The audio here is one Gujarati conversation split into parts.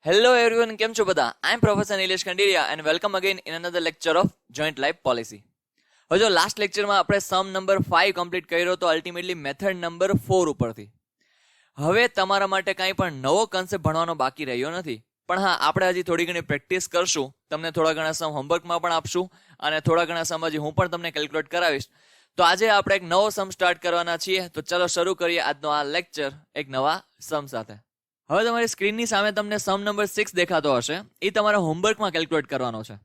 Hello everyone, કેમ છો બધા? I am Professor Nilesh Kandiria and welcome again in another lecture of Joint Life Policy. હવે જો લાસ્ટ લેક્ચરમાં આપણે સમ નંબર 5 કમ્પ્લીટ કર્યો તો અલ્ટિમેટલી મેથડ નંબર 4 ઉપરથી. હવે તમારા માટે કાંઈ પણ નવો કન્સેપ્ટ ભણવાનો બાકી રહ્યો નથી. પણ હા, આપણે હજી થોડી ઘણી પ્રેક્ટિસ કરશું, તમને થોડા ઘણા સમ હોમવર્કમાં પણ આપશું અને થોડા ઘણા સમ હજી હું પણ તમને કેલ્ક્યુલેટ કરાવીશ. તો આજે આપણે એક નવો સમ સ્ટાર્ટ કરવાના છીએ. તો ચાલો શરૂ કરીએ આજનો આ લેક્ચર એક નવા સમ સાથે. હવે તમારી સ્ક્રીનની સામે તમને સમ નંબર 6 દેખાતો હશે. એ તમારા હોમવર્કમાં કેલ્ક્યુલેટ કરવાનો છે.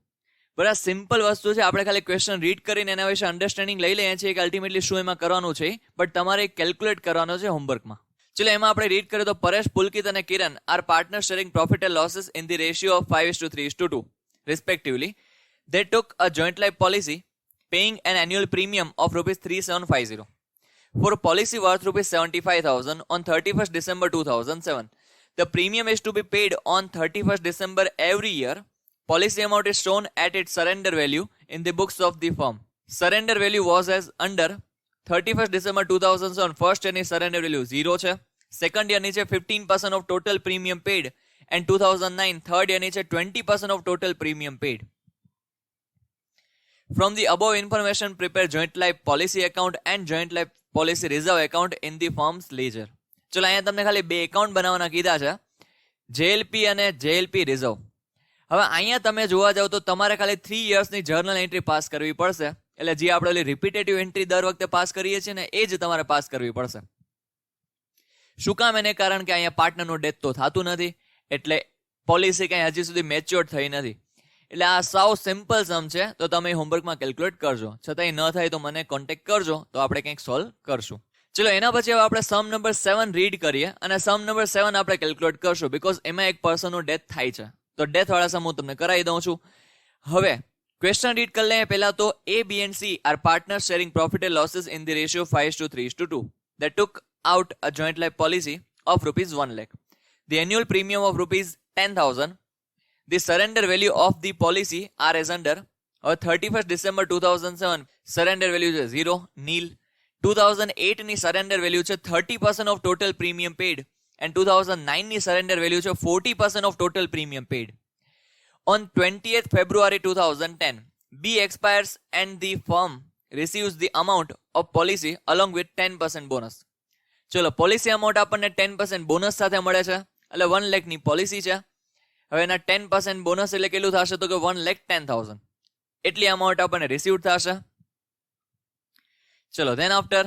બરાબર, સિમ્પલ વસ્તુ છે. આપણે ખાલી ક્વેશ્ચન રીડ કરીને એના વિશે અન્ડરસ્ટેન્ડિંગ લઈ લઈએ છીએ કે અલ્ટિમેટલી શું એમાં કરવાનું છે, બટ તમારે કેલ્ક્યુલેટ કરવાનો છે હોમવર્કમાં. ચલો, એમાં આપણે રીડ કરીએ તો પરેશ, પુલકિત અને Kiran are partner sharing profit and losses in the ratio of 5:3:2 respectively. They took a joint life policy paying an annual premium of rupees 3750 for a policy worth rupees 75,000 on 31st December 2007. The premium is to be paid on 31st December every year. Policy amount is shown at its surrender value in the books of the firm. Surrender value was as under 31st December 2007. First year ની surrender value 0 છે. Second year ની છે 15% of total premium paid and 2009 third year ની છે 20% of total premium paid. From the above information, prepare joint life policy account and joint life policy reserve account in the firm's ledger. ચલો, અહીંયા તમને ખાલી બે એકાઉન્ટ બનાવવાના કીધા છે, જેએલપી અને જેએલપી રિઝર્વ. હવે અહીંયા તમે જોવા જાવ તો તમારે ખાલી 3 yearsની જર્નલ એન્ટ્રી પાસ કરવી પડશે. એટલે જે આપણે રિપીટેટિવ એન્ટ્રી દર વખતે પાસ કરીએ છીએ ને, એ જ તમારે પાસ કરવી પડશે. શું કામ? એને કારણ કે અહીંયા પાર્ટનરનું ડેથ તો થતું નથી, એટલે પોલિસી કંઈ હજી સુધી મેચ્યોર થઈ નથી. એટલે આ સાવ સિમ્પલ સમ છે, તો તમે હોમવર્કમાં કેલ્ક્યુલેટ કરજો. છતાંય ન થાય તો મને કોન્ટેક્ટ કરજો, તો આપણે કંઈક સોલ્વ કરશું. ચલો, એના પછી હવે આપણે સમ નંબર 7 રીડ કરીએ અને સમ નંબર 7 આપણે કેલ્ક્યુલેટ કરશું, બીકોઝ એમાં એક પર્સનનું ડેથ થાય છે. તો ડેથ વાળા સમ હું તમને કરાવી દઉં છું. હવે ક્વેશ્ચન રીડ કરી લઈએ. પહેલા તો A, B and C are partner sharing profit and losses in the ratio 5:3:2. They took out a joint life policy of rupees 1 lakh. The annual premium of rupees 10,000. The surrender value of the policy are as under. 31st December 2007 surrender value છે 0, nil. 2008 ની સરેન્ડર વેલ્યુ છે 30% of total premium paid and 2009 ની સરેન્ડર વેલ્યુ છે 40% of total premium paid. On 20th February 2010, B expires and the firm receives the amount of policy along with 10% bonus. ચલો, પોલિસી અમાઉન્ટ આપણને 10% બોનસ સાથે મળે છે, એટલે 1 લાખ ની પોલિસી છે. હવે એના 10% બોનસ એટલે કેટલું થશે તો કે 1,10,000 એટલી અમાઉન્ટ આપણને રિસીવ થશે. ચલો, then after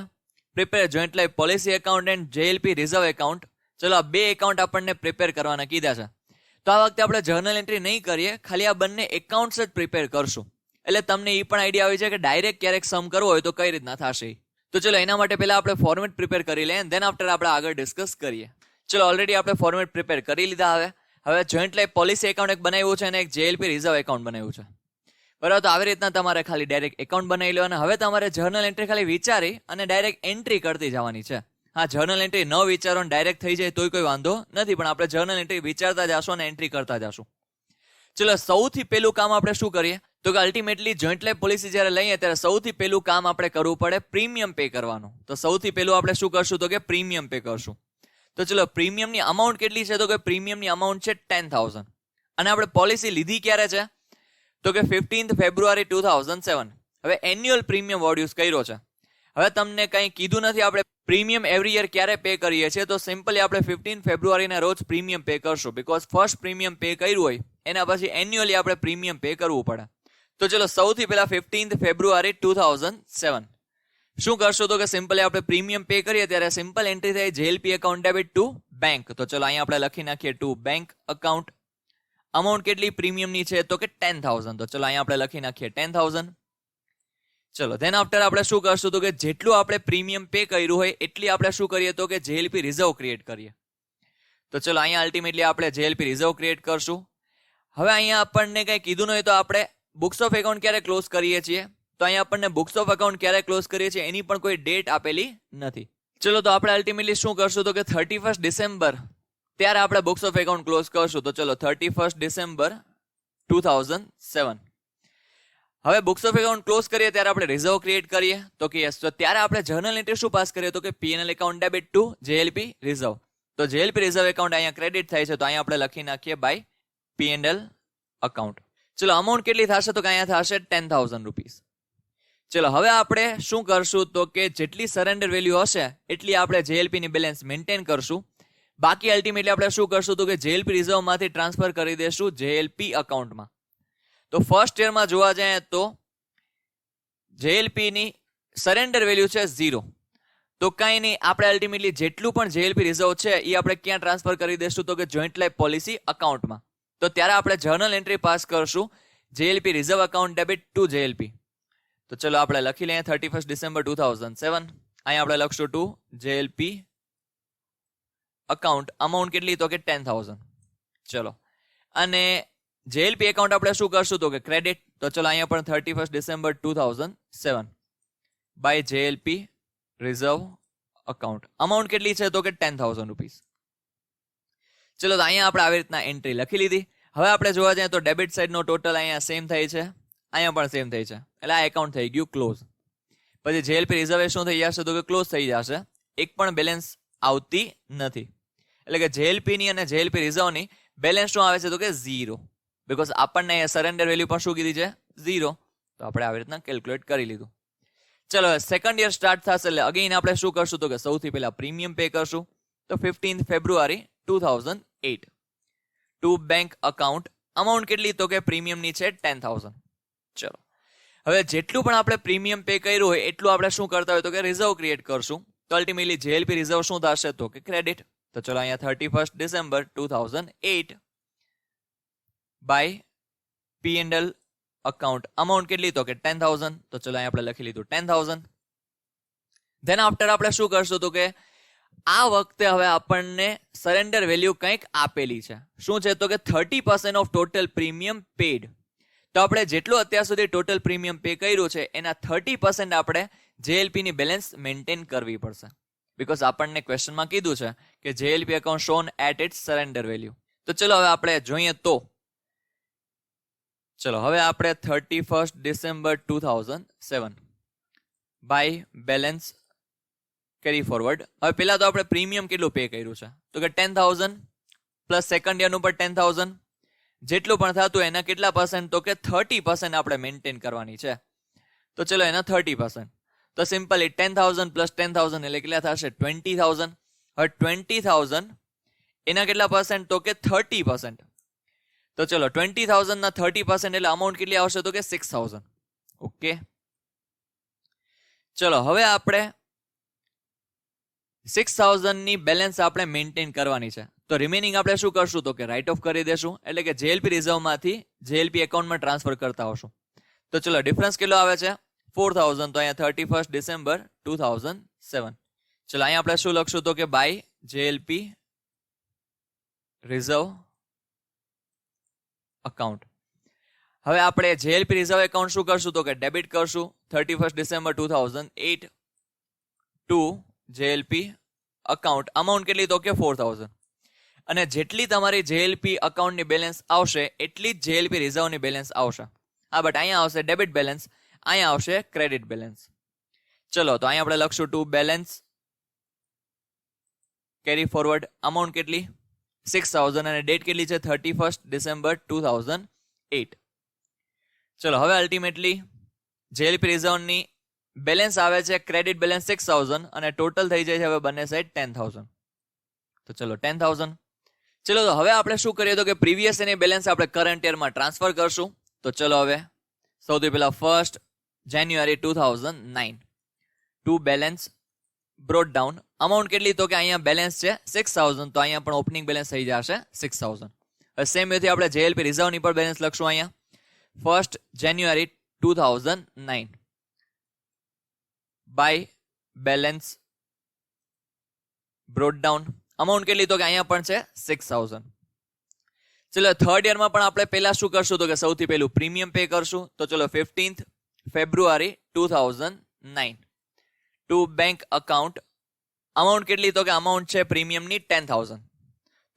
prepare joint life policy account and JLP reserve account. ચલો, આ બે એકાઉન્ટ આપણને પ્રિપેર કરવાના કીધા છે. તો આ વખતે આપણે જર્નલ એન્ટ્રી નહીં કરીએ, ખાલી આ બંને એકાઉન્ટ્સ જ પ્રિપેર કરશું. એટલે તમને એ પણ આઈડિયા આવી છે કે ડાયરેક્ટ ક્યારેક સમ કરવો હોય તો કઈ રીતના થશે. તો ચલો, એના માટે પહેલા આપણે ફોર્મેટ પ્રિપેર કરી લઈએ, દેન આફ્ટર આપણે આગળ ડિસ્કસ કરીએ. ચલો, ઓલરેડી આપણે ફોર્મેટ પ્રિપેર કરી લીધા. હવે જોઈન્ટ લાઈફ પોલિસી એકાઉન્ટ એક બનાવ્યું છે અને એક જેએલપી રિઝર્વ એકાઉન્ટ બનાવ્યું છે. બરાબર, તો આવી રીતના તમારે ખાલી ડાયરેક્ટ એકાઉન્ટ બનાવી લો અને હવે તમારે જર્નલ એન્ટ્રી ખાલી વિચારી અને ડાયરેક્ટ એન્ટ્રી કરતી જવાની છે. હા, જર્નલ એન્ટ્રી ન વિચારો ને ડાયરેક્ટ થઈ જાય તોય કોઈ વાંધો નથી, પણ આપણે જર્નલ એન્ટ્રી વિચારતા જશું અને એન્ટ્રી કરતા જશું. ચલો, સૌથી પહેલું કામ આપણે શું કરીએ તો કે અલ્ટિમેટલી જોઈન્ટ લાઈફ પોલિસી જ્યારે લઈએ ત્યારે સૌથી પહેલું કામ આપણે કરવું પડે પ્રીમિયમ પે કરવાનું. તો સૌથી પહેલું આપણે શું કરશું તો કે પ્રીમિયમ પે કરશું. તો ચલો, પ્રીમિયમની અમાઉન્ટ કેટલી છે તો કે પ્રીમિયમની અમાઉન્ટ છે 10,000 અને આપણે પોલિસી લીધી ક્યારે છે તો કે 15th February 2007. હવે એન્યુઅલ પ્રીમિયમ વર્ડ યુઝ કર્યો છે. હવે તમને કંઈ કીધું નથી આપણે પ્રીમિયમ એવરી યર ક્યારે પે કરીએ છીએ, તો સિમ્પલી આપણે 15 ફેબ્રુઆરીના રોજ પ્રીમિયમ પે કરશું, બીકોઝ ફર્સ્ટ પ્રીમિયમ પે કર્યું હોય એના પછી એન્યુઅલી આપણે પ્રીમિયમ પે કરવું પડે. તો ચલો, સૌથી પહેલા 15th February 2007 શું કરશું તો કે સિમ્પલી આપણે પ્રીમિયમ પે કરીએ ત્યારે સિમ્પલ એન્ટ્રી થાય જેએલપી એકાઉન્ટ ડેબિટ ટુ બેંક. તો ચલો, અહીંયા આપણે લખી નાખીએ ટુ બેંક અકાઉન્ટ. અમાઉન્ટ કેટલી પ્રીમિયમની છે તો કે 10,000. તો ચલો, અહીંયા આપણે લખી નાખીએ 10,000. ચલો, ધેન આફ્ટર આપણે શું કરશું તો કે જેટલું આપણે પ્રીમિયમ પે કર્યું હોય એટલી આપણે શું કરીએ તો કે જેએલપી રિઝર્વ ક્રિએટ કરીએ. તો ચલો, અહીંયા અલ્ટિમેટલી આપણે જેએલપી રિઝર્વ ક્રિએટ કરશું. હવે અહીંયા આપણને કંઈ કીધું નહીં તો આપણે બુક્સ ઓફ એકાઉન્ટ ક્યારે ક્લોઝ કરીએ છીએ, તો અહીંયા આપણને બુક્સ ઓફ એકાઉન્ટ ક્યારે ક્લોઝ કરીએ છીએ એની પણ કોઈ ડેટ આપેલી નથી. ચલો, તો આપણે અલ્ટિમેટલી શું કરશું તો કે 31st December ત્યારે આપણે બુક્સ ઓફ એકાઉન્ટ ક્લોઝ કરશું. તો ચલો, 31st December 2007. હવે બુક્સ ઓફ એકાઉન્ટ ક્લોઝ કરીએ ત્યારે આપણે રિઝર્વ ક્રિએટ કરીએ તો કે યસ. તો ત્યારે આપણે જર્નલ એન્ટ્રી શું પાસ કરીએ તો કે PNL account debit to JLP reserve. તો જેએલપી રિઝર્વ એકાઉન્ટ અહીંયા ક્રેડિટ થાય છે, તો અહીંયા આપણે લખી નાખીએ બાય P&L અકાઉન્ટ. ચલો અમાઉન્ટ કેટલી થશે તો કે અહીંયા થશે 10,000 રૂપીસ. ચલો હવે આપણે શું કરશું તો કે જેટલી સરેન્ડર વેલ્યુ હશે એટલી આપણે જેએલપી ની બેલેન્સ મેન્ટેન કરશું. બાકી અલ્ટિમેટલી આપણે શું કરશું તો કે જેએલપી રિઝર્વ માંથી ટ્રાન્સફર કરી દેશું જેએલપી અકાઉન્ટમાં. તો ફર્સ્ટ યરમાં જોવા જાય તો જેએલપી ની સરેન્ડર વેલ્યુ છે 0. તો કાંઈ નહીં, આપણે અલ્ટિમેટલી જેટલું પણ જેએલપી રિઝર્વ છે એ આપણે ક્યાં ટ્રાન્સફર કરી દેશું તો કે જોઈન્ટ લાઈફ પોલિસી અકાઉન્ટમાં. તો ત્યારે આપણે જર્નલ એન્ટ્રી પાસ કરશું જેએલપી રિઝર્વ અકાઉન્ટ ડેબિટ ટુ જેએલપી. તો ચલો આપણે લખી લઈએ 31 ડિસેમ્બર 2007. અહીંયા આપણે લખશું ટુ જેએલપી અકાઉન્ટ. અમાઉન્ટ કેટલી તો કે 10,000. ચલો અને જેએલપી એકાઉન્ટ આપણે શું કરશું તો કે ક્રેડિટ. તો ચલો અહીંયા પણ 31 December 2007 by JLP reserve account. Amount કેટલી છે તો કે 10,000 રૂપીસ. ચલો તો અહીંયા આપણે આવી રીતના એન્ટ્રી લખી લીધી. હવે આપણે જોવા જઈએ તો ડેબિટ સાઇડનો ટોટલ અહીંયા સેમ થાય છે, અહીંયા પણ સેમ થાય છે, એટલે આ એકાઉન્ટ થઈ ગયું ક્લોઝ. પછી જેએલપી રિઝર્વ શું થઈ જશે તો કે ક્લોઝ થઈ જશે, એક પણ બેલેન્સ આવતી નથી. એટલે કે જેએલપી ની અને જેએલપી રિઝર્વની બેલેન્સ શું આવે છે તો કે 0, બીકોઝ આપણને સરેન્ડર વેલ્યુ પણ શું કીધી છે 0. તો આપણે આવી રીતના કેલ્ક્યુલેટ કરી લીધું. ચલો સેકન્ડ યર સ્ટાર્ટ થશે એટલે અગેન આપણે શું કરશું તો કે સૌથી પહેલા પ્રીમિયમ પે કરશું. તો 15 ફેબ્રુઆરી 2008 ટુ બેંક અકાઉન્ટ. અમાઉન્ટ કેટલી તો કે પ્રીમિયમની છે 10,000. ચલો હવે જેટલું પણ આપણે પ્રીમિયમ પે કર્યું હોય એટલું આપણે શું કરતા હોય તો કે રિઝર્વ ક્રિએટ કરશું. તો અલ્ટિમેટલી જેએલપી રિઝર્વ શું થશે તો કે ક્રેડિટ. તો ચલો અહીંયા 31 December 2008 by P&L account. Amount કેટલી તો કે 10,000. તો ચલો અહીંયા આપણે લખી લીધું 10,000. ધેન આફ્ટર આપણે શું કરશું તો કે આ વખતે હવે આપણને સરેન્ડર વેલ્યુ કંઈક આપેલી છે. શું છે તો કે 30% ઓફ ટોટલ પ્રીમિયમ પેડ. તો આપણે જેટલું અત્યાર સુધી ટોટલ પ્રીમિયમ પે કર્યું છે એના 30% આપણે જેએલપી ની બેલેન્સ મેન્ટેન કરવી પડશે, બીકોઝ આપણને ક્વેશ્ચનમાં કીધું છે કે JLP account shown at its surrender value. તો ચલો હવે આપણે જોઈએ તો ચલો હવે આપણે 31 December 2007 by balance carry forward. હવે પેલા તો આપણે પ્રીમિયમ કેટલું પે કર્યું છે તો કે 10,000 પ્લસ સેકન્ડ યરનું પણ 10,000. જેટલું પણ થતું એના કેટલા પર્સન્ટ તો કે 30% આપણે મેન્ટેન કરવાની છે. તો ચલો એના 30%. તો સિમ્પલી 10,000 પ્લસ 10,000 એટલે કેટલા થશે 20,000. હવે 20,000 એના કેટલા પર્સન્ટ તો કે 30%. તો ચલો 20,000 ના 30% એટલે અમાઉન્ટ કેટલી આવશે તો કે 6,000. ઓકે ચલો હવે આપણે 6,000 ની બેલેન્સ આપણે મેન્ટેન કરવાની છે. તો રિમેનિંગ આપણે શું કરશું તો કે રાઇટ ઓફ કરી દેશું, એટલે કે જેએલપી રિઝર્વમાંથી જેએલપી એકાઉન્ટમાં ટ્રાન્સફર કરતા હોશું. તો ચલો ડિફરન્સ કેટલો આવે છે 4,000. તો અહીંયા 31 ડિસેમ્બર 2007. ચલો અહીંયા આપણે શું લખશું તો કે બાય જેએલપી રિઝર્વ અકાઉન્ટ. હવે આપણે જેએલપી રિઝર્વ એકાઉન્ટ શું કરશું તો કે ડેબિટ કરશું 31 ડિસેમ્બર 2008 ટુ જેએલપી અકાઉન્ટ. અમાઉન્ટ કેટલી તો કે 4,000. અને જેટલી તમારી જેએલપી અકાઉન્ટની બેલેન્સ આવશે એટલી જ જેએલપી રિઝર્વની બેલેન્સ આવશે. હા બટ અહીંયા આવશે ડેબિટ બેલેન્સ, અહીંયા આવશે ક્રેડિટ બેલેન્સ. ચલો તો અહીંયા આપણે લખશું to balance carry forward. Amount કેટલી 6,000 અને ડેટ કેટલી છે 31 ડિસેમ્બર 2008. ચલો હવે અલ્ટિમેટલી જેએલપી રિઝર્વની બેલેન્સ આવે છે ક્રેડિટ બેલેન્સ 6,000 અને ટોટલ થઈ જાય છે હવે બંને સાઈડ 10,000. તો ચલો 10,000. ચલો તો હવે આપણે શું કરીએ તો કે પ્રીવિયસ એની બેલેન્સ આપણે કરંટ યરમાં ટ્રાન્સફર કરશું. તો ચલો હવે સૌથી પહેલા 1 January 2009 to balance brought down. Amount કેટલી તો કે અહીંયા બેલેન્સ છે 6,000. તો અહીંયા પણ ઓપનિંગ બેલેન્સ થઈ જશે 6,000. હવે સેમ વેથી આપણે જેએલપી રિઝર્વની પર બેલેન્સ લખશું અહીંયા 1 January 2009 by balance brought down. Amount કેટલી તો કે અહીંયા પણ છે 6,000. ચલો થર્ડ યરમાં પણ આપણે પહેલા શું કરશું તો કે સૌથી પહેલું પ્રીમિયમ પે કરશું. તો ચલો 15 ફેબ્રુઆરી 2009 ટુ બેંક અકાઉન્ટ. અમાઉન્ટ કેટલી તો કે અમાઉન્ટ છે પ્રીમિયમની 10,000.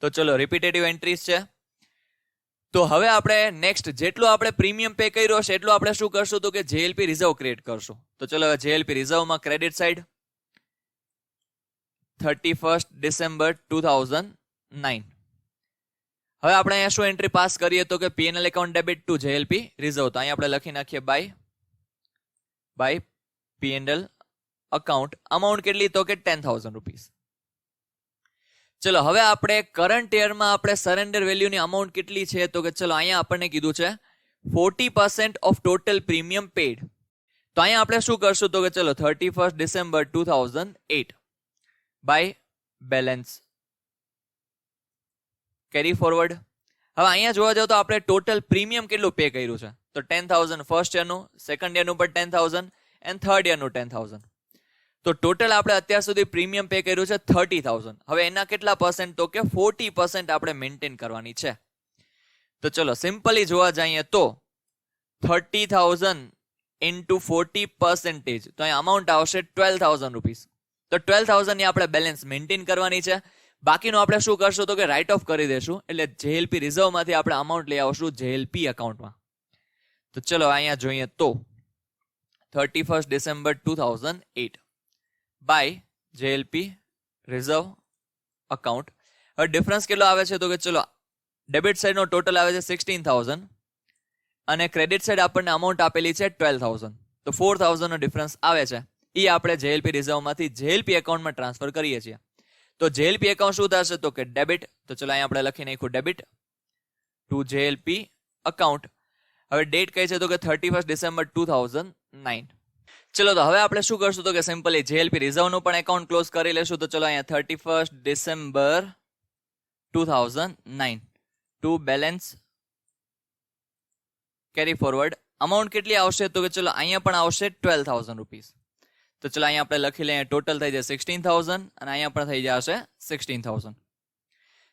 તો ચલો રિપીટેટિવ એન્ટ્રીઝ છે. તો હવે આપણે નેક્સ્ટ જેટલું આપણે પ્રીમિયમ પે કર્યો હશે એટલું આપણે શું કરશું તો કે જેએલપી રિઝર્વ ક્રિએટ કરશું. તો ચલો હવે જેએલપી રિઝર્વમાં ક્રેડિટ સાઇડ 31 ડિસેમ્બર 2009. હવે આપણે અહીંયા શું એન્ટ્રી પાસ કરીએ તો કે PNL account debit to JLP reserve. તો અહીંયા આપણે લખી નાખીએ બાય પીએનએલ અકાઉન્ટ. અમાઉન્ટ કેટલી તો કે 10,000 રૂપીસ. ચલો હવે આપણે કરંટ યરમાં આપણે સરેન્ડર વેલ્યુની અમાઉન્ટ કેટલી છે તો કે ચલો અહીંયા આપણને કીધું છે 40% ઓફ ટોટલ પ્રીમિયમ પેડ. તો અહીંયા આપણે શું કરશું તો કે ચલો 31 December 2008 by balance carry forward. હવે અહીંયા જોવા જાવ તો આપણે ટોટલ પ્રીમિયમ કેટલું પે કર્યું છે તો 10,000 ફર્સ્ટ યરનું, સેકન્ડ યરનું પણ 10,000 એન્ડ થર્ડ યરનું 10,000. તો ટોટલ આપણે અત્યાર સુધી પ્રીમિયમ પે કર્યું છે 30,000. હવે એના કેટલા પર્સન્ટ તો કે 40% આપણે મેન્ટેન કરવાની છે. તો ચલો સિમ્પલી જોવા જઈએ તો 30,000 ઇન્ટુ 40% તો અહીંયા અમાઉન્ટ આવશે 12,000 રૂપીસ. તો 12,000 ની આપણે બેલેન્સ મેન્ટેન કરવાની છે. બાકીનું આપણે શું કરશું તો કે રાઇટ ઓફ કરી દેશું, એટલે જેએલપી રિઝર્વમાંથી આપણે અમાઉન્ટ લઈ આવશું જેએલપી એકાઉન્ટમાં. તો ચલો અહીંયા જોઈએ તો 31 December 2008 by JLP reserve account. હવે ડિફરન્સ કેટલો આવે છે તો કે ચલો ડેબિટ સાઇડનો ટોટલ આવે છે 16,000 અને ક્રેડિટ સાઇડ આપણને અમાઉન્ટ આપેલી છે 12,000. તો 4,000 નો ડિફરન્સ આવે છે. એ આપણે જેએલપી રિઝર્વમાંથી જેએલપી એકાઉન્ટમાં ટ્રાન્સફર કરીએ છીએ. તો જેએલપી એકાઉન્ટ શું થશે તો કે ડેબિટ. તો ચલો અહીંયા આપણે લખી નાખ્યું ડેબિટ ટુ જેએલપી અકાઉન્ટ. હવે ડેટ કઈ છે તો કે 31 ડિસેમ્બર 2009. ચલો તો હવે આપણે શું કરશું તો કે સિમ્પલી જેએલપી રિઝર્વનું પણ એકાઉન્ટ ક્લોઝ કરી લેશું. તો ચલો અહીંયા 31 December 2009 to balance carry forward. Amount કેટલી આવશે તો કે ચલો અહીંયા પણ આવશે 12,000 રૂપીસ. તો ચલો અહીંયા આપણે લખી લઈએ ટોટલ થઈ જાય 16,000 અને અહીંયા પણ થઈ જશે 16,000.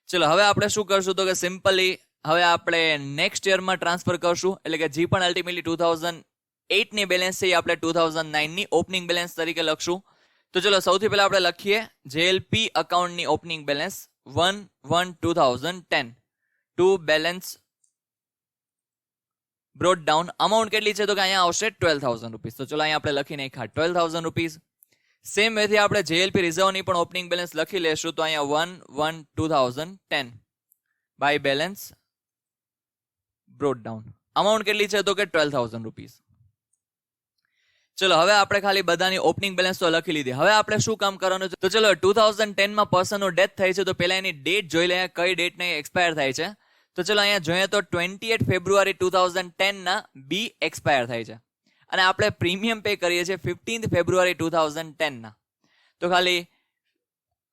ચલો હવે આપણે શું કરશું તો કે સિમ્પલી હવે આપણે નેક્સ્ટ યરમાં ટ્રાન્સફર કરશું, એટલે કે જે પણ અલ્ટિમેટલી 2008 ની બેલેન્સ છે એ આપણે 2009 ની ઓપનિંગ બેલેન્સ તરીકે લખશું. તો ચલો સૌથી પહેલા આપણે લખીએ જેએલપી અકાઉન્ટની opening balance 1/1/2010 to balance brought down. Amount કેટલી છે તો કે અહીંયા આવશે 12,000 રૂપીસ. તો ચલો અહીંયા આપણે લખી નાખ્યા 12,000 રૂપીસ. સેમ વેથી આપણે જેએલપી રિઝર્વની પણ ઓપનિંગ બેલેન્સ લખી લેશું. તો અહીંયા 1/1/2010 by balance brought down. Amount કેટલી છે તો કે 12,000 રૂપીસ. ચલો હવે આપણે ખાલી બધાની ઓપનિંગ બેલેન્સ તો લખી લીધી. હવે આપણે શું કામ કરવાનું છે તો ચલો 2010 માં પર્સનનું ડેથ થઈ છે તો પહેલા એની ડેટ જોઈ લઈએ કઈ ડેટને એક્સપાયર થાય છે. તો ચલો અહીંયા જોઈએ તો 28 ફેબ્રુઆરી 2010 ના બી એક્સપાયર થાય છે અને આપણે પ્રીમિયમ પે કરીએ છીએ 15 ફેબ્રુઆરી 2010 ના. તો ખાલી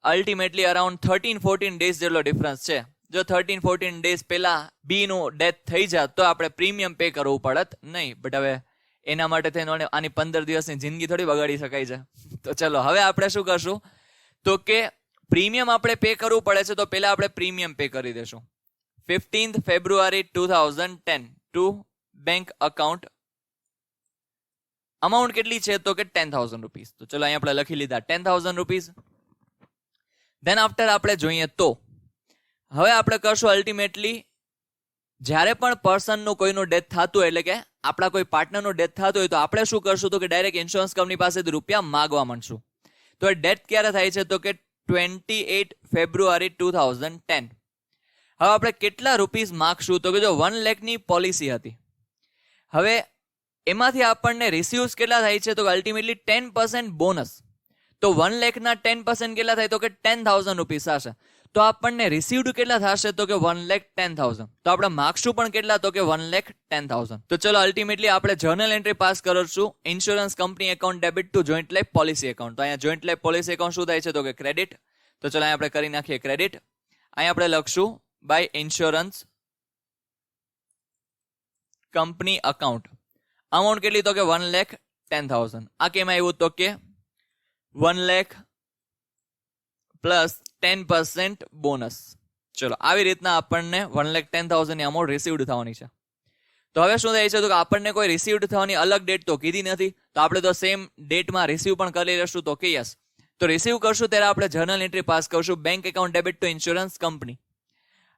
અલ્ટિમેટલી અરાઉન્ડ 13-14 ડેઝ જેટલો ડિફરન્સ છે. જો 13-14 ડેઝ પહેલા બી નું ડેથ થઈ જાત તો આપણે પ્રીમિયમ પે કરવું પડત નહીં. બટ હવે એના માટે થઈને આની 15 દિવસની જિંદગી થોડી બગાડી શકાય છે. તો ચલો હવે આપણે શું કરશું તો કે પ્રીમિયમ આપણે પે કરવું પડે છે તો પહેલા આપણે પ્રીમિયમ પે કરી દેશું 15th February 2010 to bank account. Amount કેટલી છે તો કે 10,000 રૂપીસ. તો ચલો અહીંયા આપણે લખી લીધા 10,000 રૂપીસ. ધેન આફ્ટર આપણે જોઈએ તો હવે આપણે કરશું અલ્ટિમેટલી જ્યારે પણ પર્સનનું કોઈનું ડેથ થતું હોય, એટલે કે આપણા કોઈ પાર્ટનરનું ડેથ થતું હોય તો આપણે શું કરશું તો કે ડાયરેક્ટ ઇન્સ્યોરન્સ કંપની પાસેથી રૂપિયા માગવા માંડશું. તો એ ડેથ ક્યારે થાય છે તો કે 28 ફેબ્રુઆરી 2010. હવે આપણે કેટલા રૂપીસ માગશું તો કે જો 1 લાખની પોલિસી હતી. હવે એમાંથી આપણને રિસીવ્સ કેટલા થાય છે તો કે અલ્ટિમેટલી 10% બોનસ. તો 1 લાખના 10% કેટલા થાય તો કે 10,000 રૂપીસ થશે. તો આપણને રિસીવ્ડ કેટલા થશે તો કે 1,10,000. તો આપણે માગશું પણ કેટલા તો કે 1,10,000. તો ચલો અલ્ટિમેટલી આપણે જર્નલ એન્ટ્રી પાસ કરશું insurance company account debit two joint life policy account. તો અહીંયા જોઈન્ટ લાઈફ પોલિસી એકાઉન્ટ શું થાય છે તો કે ક્રેડિટ. તો ચલો અહીંયા આપણે કરી નાખીએ ક્રેડિટ. અહીંયા આપણે લખશું by insurance company account. Amount કેટલી તો કે 1,10,000. આ કેમ આવ્યું તો કે 1 લાખ પ્લસ 10% બોનસ. ચલો આવી રીતના આપણને 1,10,000 ની અમાઉન્ટ રિસીવ્ડ થવાની છે. તો હવે શું થાય છે તો કે આપણને કોઈ રિસીવ્ડ થવાની અલગ ડેટ તો કીધી નથી, તો આપણે તો સેમ ડેટમાં રિસીવ પણ કરી લેશું. તો કે યસ, તો રિસીવ કરશું ત્યારે આપણે જર્નલ એન્ટ્રી પાસ કરશું bank account debit two insurance company.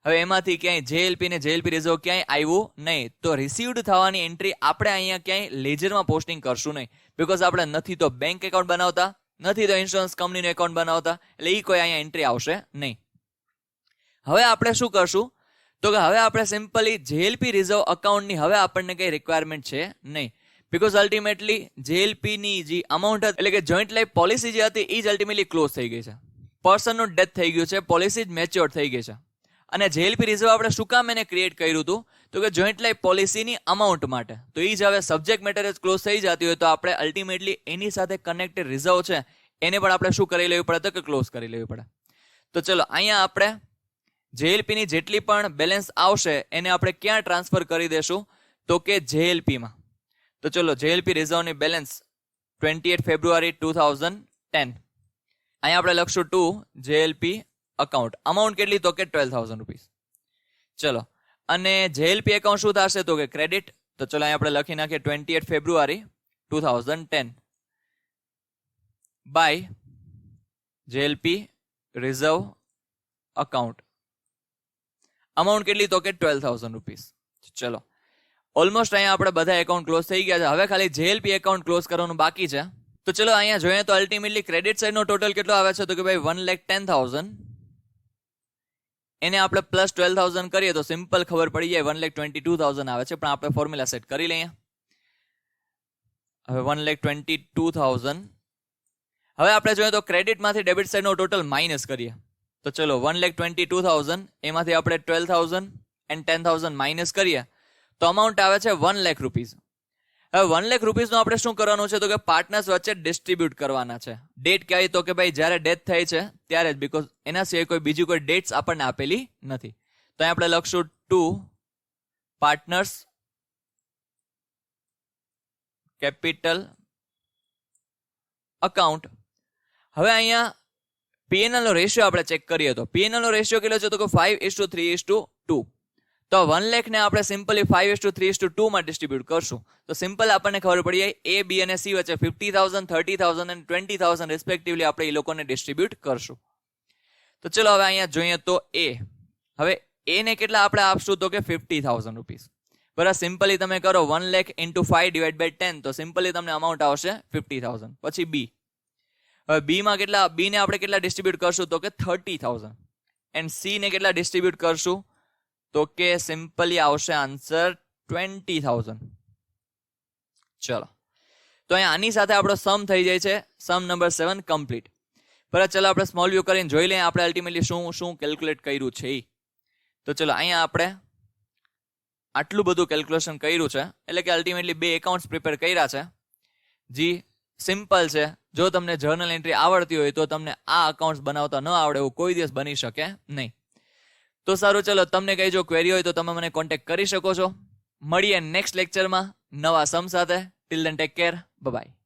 હવે એમાંથી ક્યાંય જેએલપી ને જેએલપી રિઝર્વ ક્યાંય આવ્યું નહીં, તો રિસીવ્ડ થવાની એન્ટ્રી આપણે અહીંયા ક્યાંય લેજરમાં પોસ્ટિંગ કરશું નહીં, બીકોઝ આપણે નથી તો બેંક એકાઉન્ટ બનાવતા નથી તો ઇન્સ્યોરન્સ કંપનીનું એકાઉન્ટ બનાવતા, એટલે એ કોઈ અહીંયા એન્ટ્રી આવશે નહીં. હવે આપણે શું કરશું તો કે હવે આપણે સિમ્પલી જેએલપી રિઝર્વ અકાઉન્ટની હવે આપણને કઈ રિક્વાયરમેન્ટ છે નહીં, બીકોઝ અલ્ટિમેટલી જેએલપીની જે અમાઉન્ટ એટલે કે જોઈન્ટ લાઈફ પોલિસી જે હતી એ જ અલ્ટિમેટલી ક્લોઝ થઈ ગઈ છે. પર્સનનું ડેથ થઈ ગયું છે, પોલિસી જ મેચ્યોર થઈ ગઈ છે. અને જેએલપી રિઝર્વ આપણે શું કામ એને ક્રિએટ કર્યું હતું તો કે જોઈન્ટ લાઈફ પોલિસીની અમાઉન્ટ માટે. તો એ જ હવે સબ્જેક્ટ મેટર જ ક્લોઝ થઈ જતી હોય તો આપણે અલ્ટિમેટલી એની સાથે કનેક્ટેડ રિઝર્વ છે એને પણ આપણે શું કરી લેવી પડે તો કે ક્લોઝ કરી લેવી પડે. તો ચલો અહીંયા આપણે જેએલપીની જેટલી પણ બેલેન્સ આવશે એને આપણે ક્યાં ટ્રાન્સફર કરી દેશું તો કે જેએલપીમાં. તો ચલો જેએલપી રિઝર્વની બેલેન્સ 28 ફેબ્રુઆરી 2010 અહીંયા આપણે લખશું ટુ જેએલપી અકાઉન્ટ. અમાઉન્ટ કેટલી તો કે 12,000 રૂપીસ. ચલો અને જેએલપી એકાઉન્ટ શું થશે તો કે ક્રેડિટ. તો ચલો અહીંયા આપણે લખી નાખીએ 28 ફેબ્રુઆરી 2010 by JLP reserve account. Amount કેટલી તો કે 12,000 રૂપીસ. ચલો ઓલમોસ્ટ અહીંયા આપણે બધા એકાઉન્ટ ક્લોઝ થઈ ગયા છે. હવે ખાલી જેએલપી એકાઉન્ટ ક્લોઝ કરવાનું બાકી છે. તો ચલો અહીંયા જોઈએ તો અલ્ટિમેટલી ક્રેડિટ સાઇડનો ટોટલ કેટલો આવે છે તો કે ભાઈ 1,10,000 એને આપણે પ્લસ 12,000 કરીએ તો સિમ્પલ ખબર પડી જાય 1,22,000 આવે છે, પણ આપણે ફોર્મ્યુલા સેટ કરી લઈએ. હવે 1,22,000 હવે આપણે જોઈએ તો ક્રેડિટમાંથી ડેબિટ સાઇડનો ટોટલ માઇનસ કરીએ. તો ચલો 1,22,000 એમાંથી આપણે 12,000 એન્ડ 10,000 માઇનસ કરીએ તો અમાઉન્ટ આવે છે 1 લાખ રૂપીસ. હવે 1 લાખ રૂપીસનું આપણે શું કરવાનું છે તો કે પાર્ટનર્સ વચ્ચે ડિસ્ટ્રીબ્યુટ કરવાના છે. ડેટ કહેવાય તો કે ભાઈ જ્યારે ડેથ થઈ છે ત્યારે જ, બીકોઝ એના સિવાય કોઈ બીજી કોઈ ડેટ્સ આપણને આપેલી નથી. તો અહીં આપણે લખશું ટુ પાર્ટનર્સ કેપિટલ અકાઉન્ટ. હવે અહીંયા પીએનએલ નો રેશિયો આપણે ચેક કરીએ તો પીએનએલ નો રેશિયો કેટલો છે તો કે 5:3:2. તો 1 લાખ ને આપણે સિમ્પલી 5:3:2 માં ડિસ્ટ્રીબ્યુટ કરશું તો સિમ્પલ આપણને ખબર પડી જાય એ બી અને સી વચ્ચે 50,000 30,000 અને 20,000 રિસ્પેક્ટિવલી આપણે એ લોકોને ડિસ્ટ્રીબ્યુટ કરશું. તો ચલો હવે અહીંયા જોઈએ તો એ હવે એ ને કેટલા આપણે આપશું તો કે 50,000 રૂપીસ. બરાબર, સિમ્પલી તમે કરો 1 લાખ ઇન્ટુ 5/10 તો સિમ્પલી તમને અમાઉન્ટ આવશે 50,000. પછી બી, હવે બી માં કેટલા, બી ને આપણે કેટલા ડિસ્ટ્રીબ્યુટ કરશું તો કે 30,000 એન્ડ સી ને કેટલા ડિસ્ટ્રીબ્યુટ કરશું તો કે સિમ્પલી આવશે આન્સર 20,000. ચલો તો અહીંયા આની સાથે આપણો સમ થઈ જાય છે, સમ નંબર 7 કમ્પ્લીટ. બરાબર, ચલો આપણે સ્મોલ વ્યૂ કરીને જોઈ લઈએ આપણે અલ્ટિમેટલી શું કેલ્ક્યુલેટ કર્યું છે. તો ચલો અહીંયા આપણે આટલું બધું કેલ્ક્યુલેશન કર્યું છે, એટલે કે અલ્ટિમેટલી 2 એકાઉન્ટ્સ પ્રિપેર કર્યા છે. જી સિમ્પલ છે, જો તમને જર્નલ એન્ટ્રી આવડતી હોય તો તમને આ અકાઉન્ટ્સ બનાવતા ન આવડે એવું કોઈ દિવસ બની શકે નહીં. તો સારું, ચલો તમને કઈ જો ક્વેરી હોય તો તમે મને કોન્ટેક્ટ કરી શકો છો. મળીએ નેક્સ્ટ લેક્ચરમાં નવા સમ સાથે. Till then take care, bye bye.